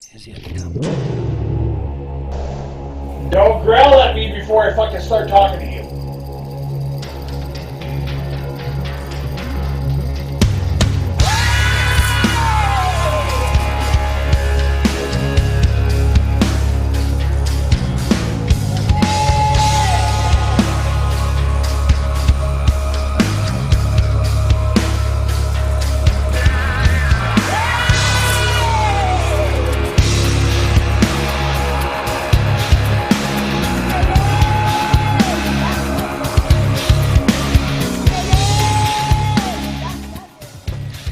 Is yet to come. Don't growl at me before I fucking start talking to you.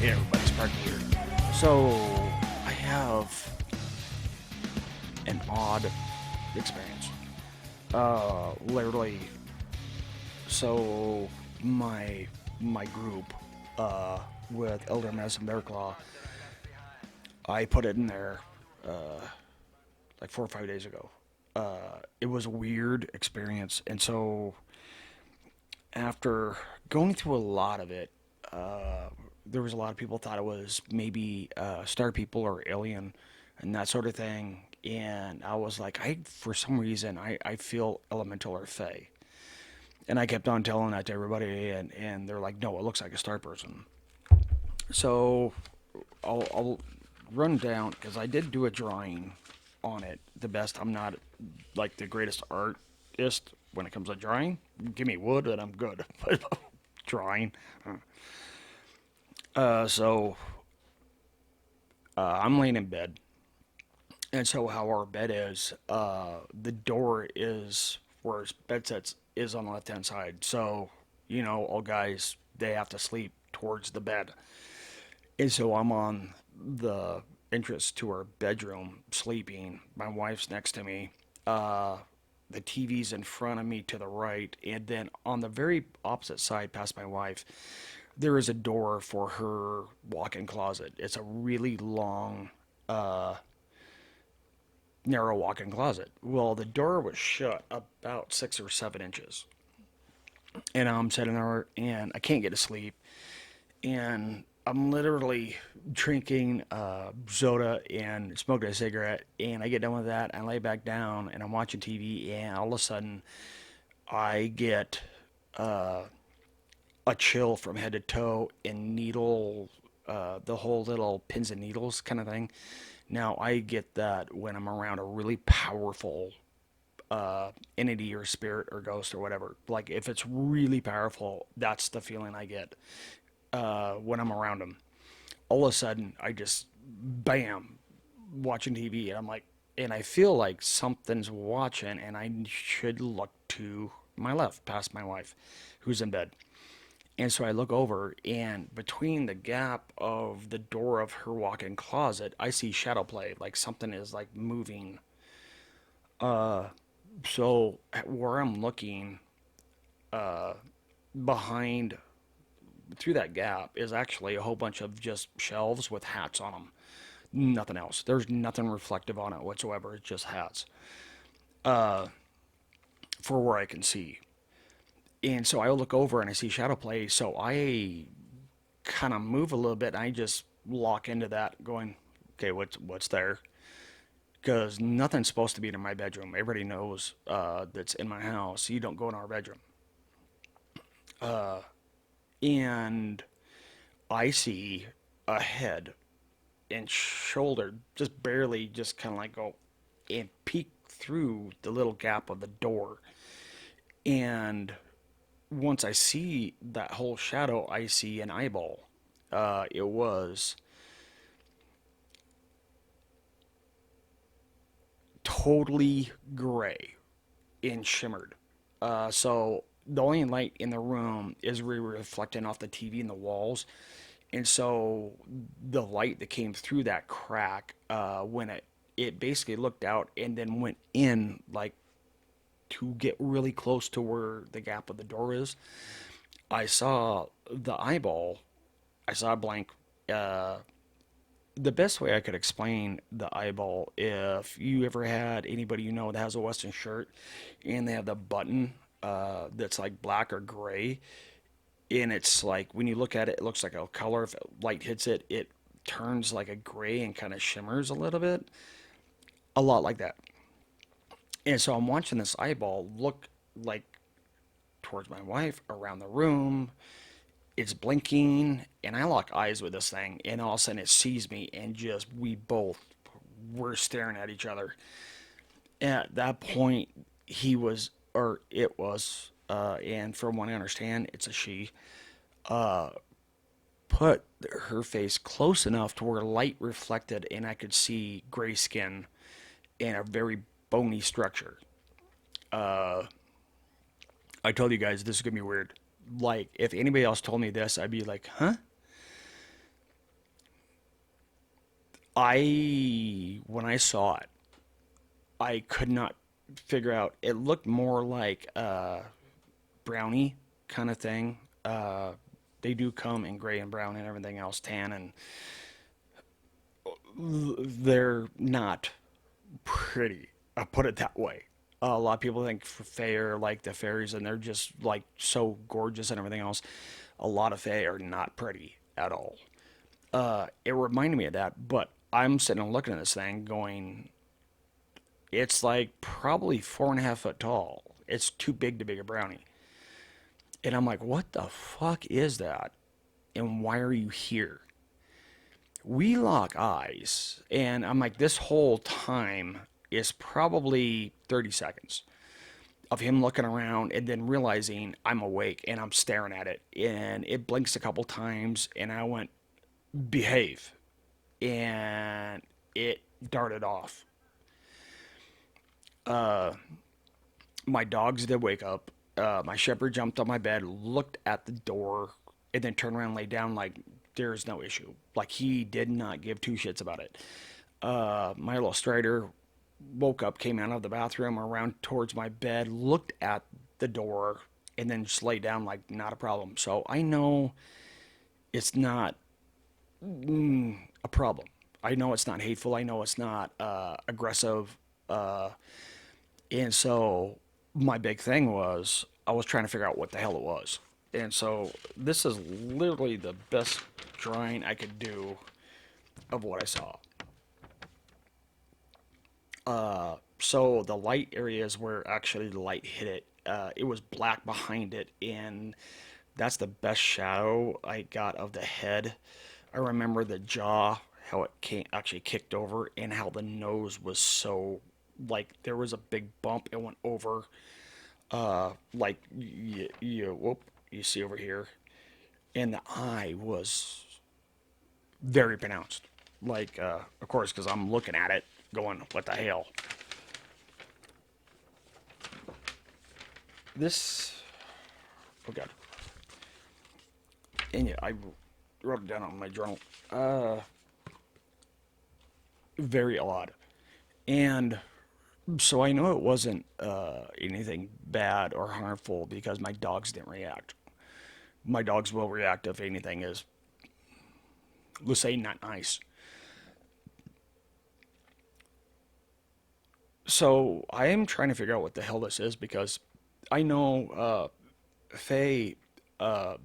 Hey everybody, Sparky here. So, I have an odd experience. Literally, so my group, with Elder Medicine Bear Claw, I put it in there, like 4 or 5 days ago. It was a weird experience, and so after going through a lot of it, there was a lot of people thought it was maybe star people or alien and that sort of thing. And I was like, for some reason, I feel elemental or fey. And I kept on telling that to everybody, and they're like, no, it looks like a star person. So I'll run down because I did do a drawing on it. The best, I'm not like the greatest artist when it comes to drawing. Give me wood and I'm good. But drawing. So I'm laying in bed, and so how our bed is, the door is where his bed sets is on the left hand side. So all guys they have to sleep towards the bed, and so I'm on the entrance to our bedroom sleeping. My wife's next to me. The TV's in front of me to the right, and then on the very opposite side, past my wife, there is a door for her walk-in closet. It's a really long, narrow walk-in closet. Well, the door was shut about 6 or 7 inches, and I'm sitting there and I can't get to sleep, and I'm literally drinking soda and smoking a cigarette, and I get done with that, and I lay back down, and I'm watching TV, and all of a sudden, I get a chill from head to toe and needle, the whole little pins and needles kind of thing. Now, I get that when I'm around a really powerful entity or spirit or ghost or whatever. Like, if it's really powerful, that's the feeling I get when I'm around them. All of a sudden, I just, bam, watching TV, and I'm like, and I feel like something's watching, and I should look to my left, past my wife, who's in bed. And so I look over, and between the gap of the door of her walk-in closet, I see shadow play, like something is like moving. So where I'm looking behind through that gap is actually a whole bunch of just shelves with hats on them. Nothing else. There's nothing reflective on it whatsoever. It's just hats for where I can see. And so I look over and I see shadow play. So I kind of move a little bit, and I just lock into that, going, okay, what's there? Because nothing's supposed to be in my bedroom. Everybody knows that's in my house. You don't go in our bedroom. And I see a head and shoulder just barely, just kind of like go and peek through the little gap of the door. And once I see that whole shadow, I see an eyeball. It was totally gray and shimmered. So the only light in the room is reflecting off the TV and the walls. And so the light that came through that crack, when it basically looked out and then went in, like to get really close to where the gap of the door is. I saw the eyeball. I saw a blank. Uh, the best way I could explain the eyeball, if you ever had anybody that has a Western shirt and they have the button that's like black or gray, and it's like when you look at it, it looks like a color. If light hits it, it turns like a gray and kind of shimmers a little bit, a lot like that. And so I'm watching this eyeball look like towards my wife around the room. It's blinking, and I lock eyes with this thing, and all of a sudden it sees me, and just we both were staring at each other. At that point, he was, or it was, and from what I understand, it's a she, put her face close enough to where light reflected, and I could see gray skin and a very bony structure. I told you guys this is gonna be weird. Like, if anybody else told me this, I'd be like, huh? When I saw it, I could not figure out. It looked more like a brownie kind of thing. They do come in gray and brown and everything else, tan, and they're not pretty. I put it that way. A lot of people think fae are like the fairies, and they're just like so gorgeous and everything else. A lot of fae are not pretty at all. It reminded me of that, but I'm sitting and looking at this thing going, it's like probably 4.5 foot tall. It's too big to be a brownie. And I'm like, what the fuck is that? And why are you here? We lock eyes. And I'm like, this whole time is probably 30 seconds of him looking around and then realizing I'm awake and I'm staring at it. And it blinks a couple times, and I went, behave. And it darted off. My dogs did wake up. My shepherd jumped on my bed, looked at the door, and then turned around and laid down like there's no issue. Like he did not give two shits about it. My little strider woke up, came out of the bathroom around towards my bed, looked at the door, and then just laid down like not a problem. So I know it's not a problem. I know it's not hateful. I know it's not aggressive. And so my big thing was I was trying to figure out what the hell it was. And so this is literally the best drawing I could do of what I saw. So the light areas where actually the light hit it, it was black behind it, and that's the best shadow I got of the head. I remember the jaw, how it came, actually kicked over, and how the nose was so like there was a big bump. It went over, like whoop, you see over here, and the eye was very pronounced. Like, of course, because I'm looking at it, going, "What the hell?" This, oh god, and yeah, I wrote it down on my journal. Very odd, and so I know it wasn't anything bad or harmful because my dogs didn't react. My dogs will react if anything is, let's say, not nice. So I am trying to figure out what the hell this is because I know Faye,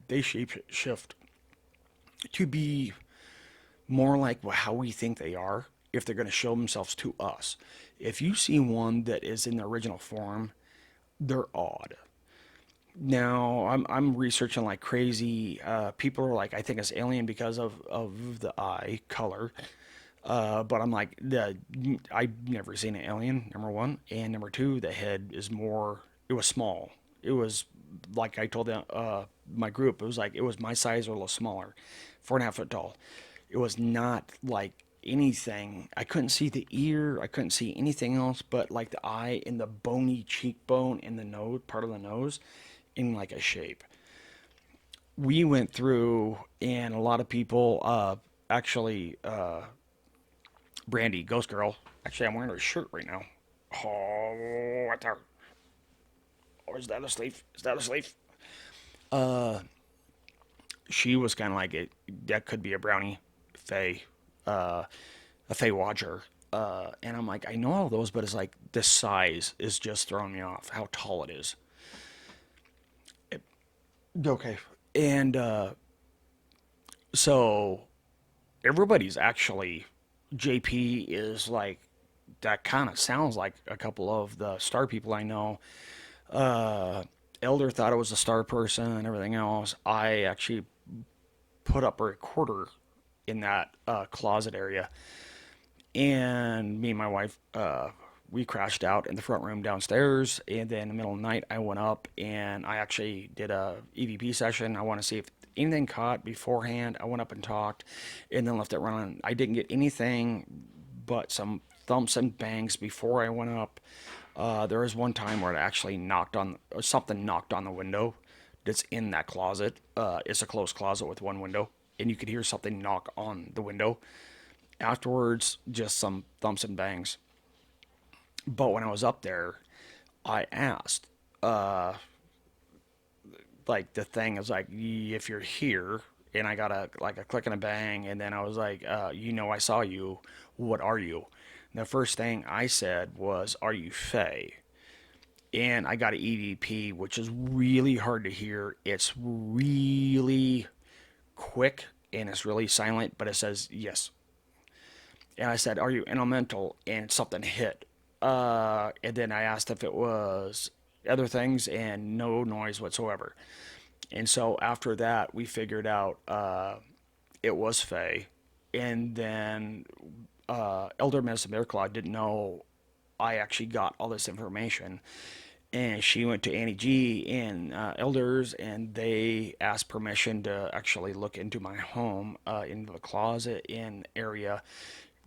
they shape shift to be more like how we think they are if they're going to show themselves to us. If you see one that is in the original form, they're odd. Now I'm researching like crazy. People are like, I think it's alien because of the eye color. But I'm like, I've never seen an alien. Number one, and number two, the head is more. It was small. It was like I told them, my group. It was like it was my size or a little smaller, 4.5 foot tall. It was not like anything. I couldn't see the ear. I couldn't see anything else but like the eye and the bony cheekbone and the nose, part of the nose, in like a shape. We went through, and a lot of people actually Brandy, Ghost Girl. Actually, I'm wearing her shirt right now. Oh, what the? Or is that a sleeve? Is that a sleeve? She was kind of like it. That could be a brownie, Faye, a Faye Watcher. And I'm like, I know all those, but it's like the size is just throwing me off. How tall it is. Okay. And so everybody's actually, JP is like, that kind of sounds like a couple of the star people I know. Uh, Elder thought I was a star person and everything else. I actually put up a recorder in that closet area, and me and my wife, we crashed out in the front room downstairs. And then in the middle of the night, I went up and I actually did a EVP session. I want to see if anything caught beforehand. I went up and talked, and then left it running. I didn't get anything but some thumps and bangs before I went up. There was one time where it actually knocked on something, knocked on the window that's in that closet. It's a closed closet with one window, and you could hear something knock on the window. Afterwards, just some thumps and bangs. But when I was up there, I asked, like, the thing is like, if you're here, and I got a click and a bang, and then I was like, I saw you. What are you? And the first thing I said was, "Are you FAE?" And I got an EVP, which is really hard to hear. It's really quick and it's really silent, but it says yes. And I said, "Are you elemental?" And something hit. And then I asked if it was other things, and no noise whatsoever. And so after that, we figured out it was FAE. And then Elder Medicine Miracle didn't know I actually got all this information. And she went to Annie G and Elders, and they asked permission to actually look into my home, into the closet in area.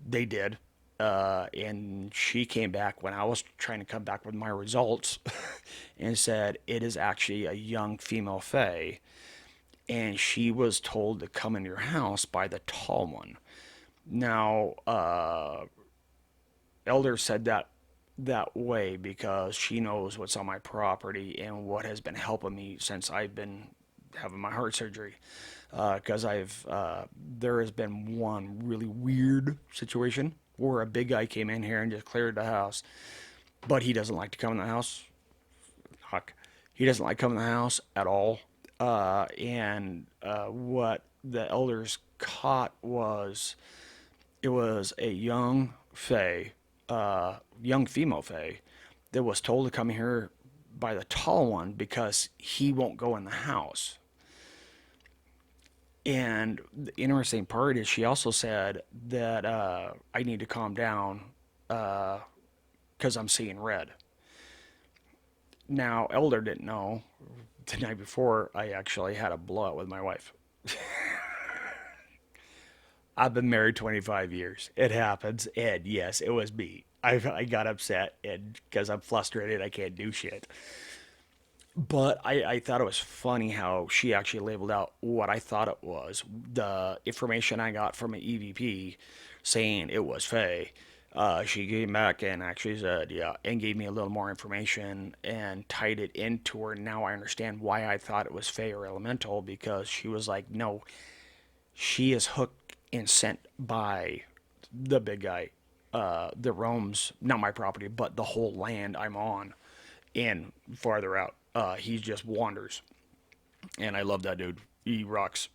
They did. And she came back when I was trying to come back with my results and said it is actually a young female fae, and she was told to come in your house by the tall one. Now, Elder said that way because she knows what's on my property and what has been helping me since I've been having my heart surgery. Because there has been one really weird situation where a big guy came in here and just cleared the house, but he doesn't like to come in the house. Huck, he doesn't like coming in the house at all. And what the elders caught was, it was a young fae, young female fae, that was told to come here by the tall one because he won't go in the house. And the interesting part is she also said that I need to calm down because I'm seeing red. Now, Elder didn't know the night before I actually had a blowout with my wife. I've been married 25 years. It happens. And yes, it was me. I got upset and because I'm frustrated, I can't do shit. But I thought it was funny how she actually labeled out what I thought it was. The information I got from an EVP saying it was Faye. She came back and actually said, yeah, and gave me a little more information and tied it into her. Now I understand why I thought it was Faye or Elemental, because she was like, no, she is hooked and sent by the big guy that roams, not my property, but the whole land I'm on and farther out. He just wanders, and I love that dude. He rocks.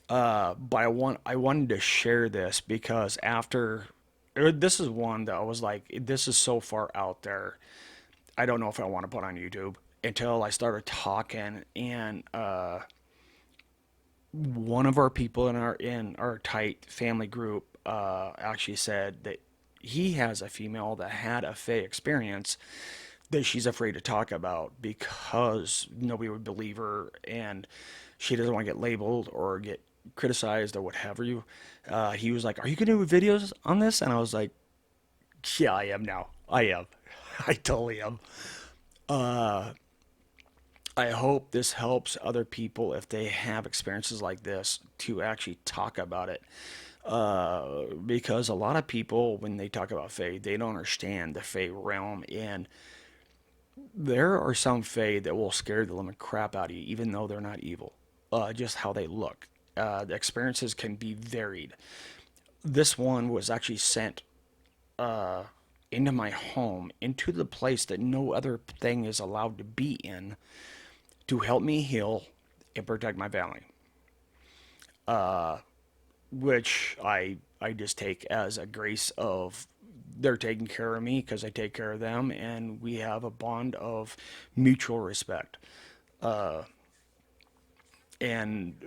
But I wanted to share this because this is one that I was like, this is so far out there. I don't know if I want to put on YouTube until I started talking, and one of our people in our tight family group actually said that he has a female that had a Fae experience that she's afraid to talk about because nobody would believe her, and she doesn't want to get labeled or get criticized or whatever. He was like, "Are you gonna do videos on this?" And I was like, "Yeah, I am now. I am. I totally am." I hope this helps other people if they have experiences like this to actually talk about it. Because a lot of people, when they talk about Fae, they don't understand the Fae realm, and there are some Fae that will scare the living crap out of you, even though they're not evil. Just how they look. The experiences can be varied. This one was actually sent into my home, into the place that no other thing is allowed to be in, to help me heal and protect my family. which I just take as a grace of they're taking care of me because I take care of them, and we have a bond of mutual respect. And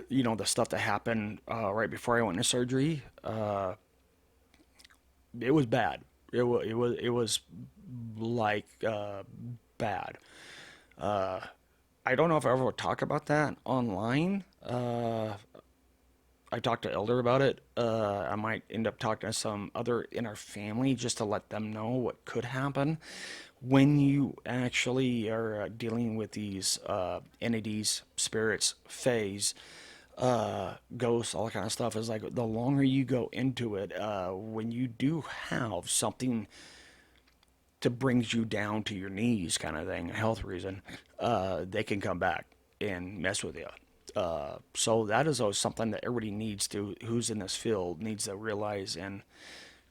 the stuff that happened right before I went into surgery, it was bad. It was like bad. I don't know if I ever would talk about that online. I talked to Elder about it. I might end up talking to some other in our family just to let them know what could happen when you actually are dealing with these entities, spirits, phase, ghosts, all that kind of stuff. Is like the longer you go into it, when you do have something to brings you down to your knees, kind of thing, a health reason, they can come back and mess with you. So that is always something that everybody needs to, who's in this field, needs to realize and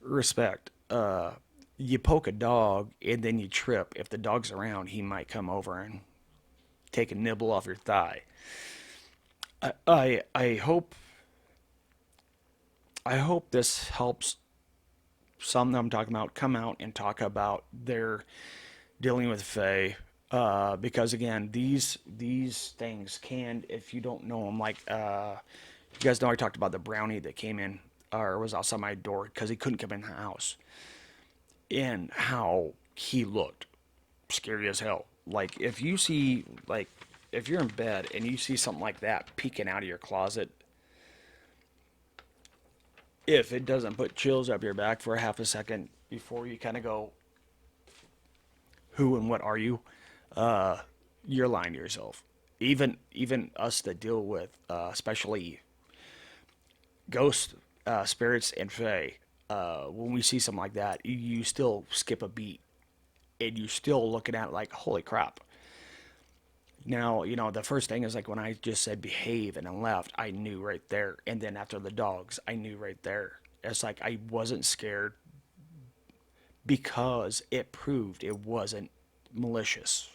respect. You poke a dog and then you trip. If the dog's around, he might come over and take a nibble off your thigh. I hope this helps some that I'm talking about come out and talk about their dealing with Fae. Because again, these things can, if you don't know them, like you guys know, I talked about the brownie that came in or was outside my door because he couldn't come in the house, and how he looked scary as hell. Like if you see, like if you're in bed and you see something like that peeking out of your closet, if it doesn't put chills up your back for a half a second before you kind of go, who and what are you? You're lying to yourself. Even us that deal with, especially ghost spirits and fae, when we see something like that, you still skip a beat and you're still looking at it like, holy crap. Now, the first thing is like when I just said behave and then left, I knew right there. And then after the dogs, I knew right there. It's like I wasn't scared because it proved it wasn't malicious.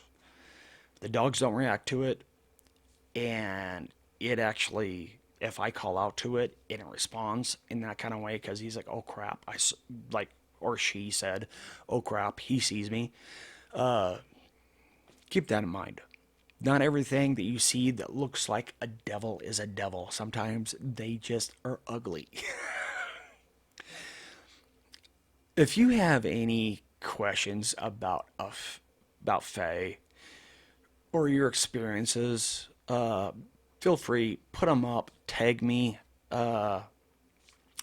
The dogs don't react to it, and it actually, if I call out to it and it responds in that kind of way, because he's like, oh crap, like, or she said, oh crap, he sees me. Keep that in mind. Not everything that you see that looks like a devil is a devil. Sometimes they just are ugly. If you have any questions about Faye or your experiences, feel free, put them up, tag me,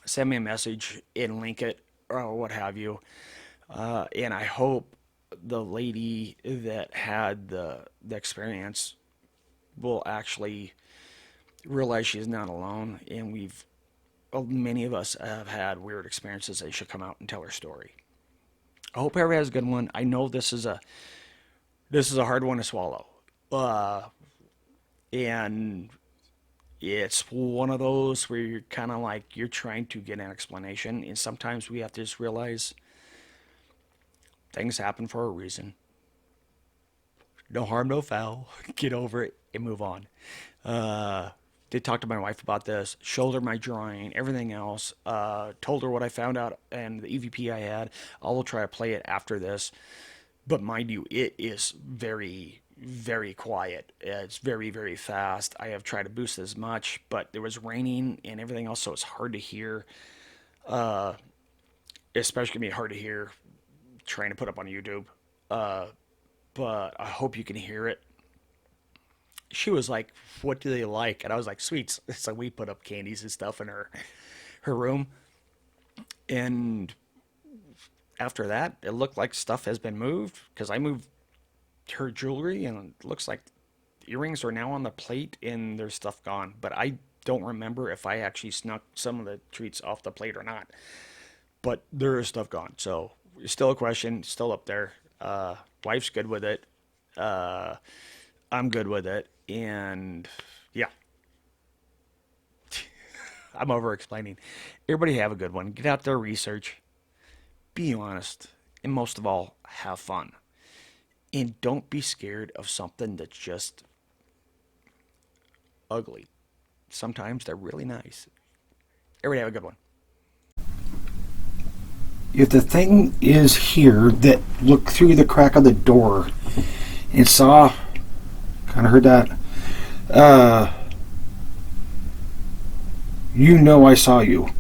send me a message and link it or what have you. And I hope the lady that had the experience will actually realize she's not alone. And many of us have had weird experiences. They should come out and tell her story. I hope everybody has a good one. I know this is a hard one to swallow. Uh, and it's one of those where you're kind of like you're trying to get an explanation, and sometimes we have to just realize things happen for a reason. No harm, no foul. Get over it and move on. Did talk to my wife about this, showed her my drawing, everything else. Told her what I found out and the EVP I had. I will try to play it after this. But mind you, it is very, very quiet. It's very, very fast. I have tried to boost as much, but there was raining and everything else, so it's hard to hear. Especially gonna be hard to hear trying to put up on YouTube. But I hope you can hear it. She was like, "What do they like?" And I was like, "Sweets." So we put up candies and stuff in her room, and after that, it looked like stuff has been moved because I moved her jewelry, and it looks like earrings are now on the plate and there's stuff gone. But I don't remember if I actually snuck some of the treats off the plate or not. But there is stuff gone, so still a question, still up there. Wife's good with it. Uh, I'm good with it, and yeah, I'm over explaining. Everybody have a good one. Get out there, research, be honest, and most of all, have fun. And don't be scared of something that's just ugly. Sometimes they're really nice. Everybody have a good one. If the thing is here that looked through the crack of the door and saw, kind of heard that, you know I saw you.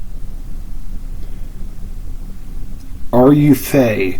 Are you FAE?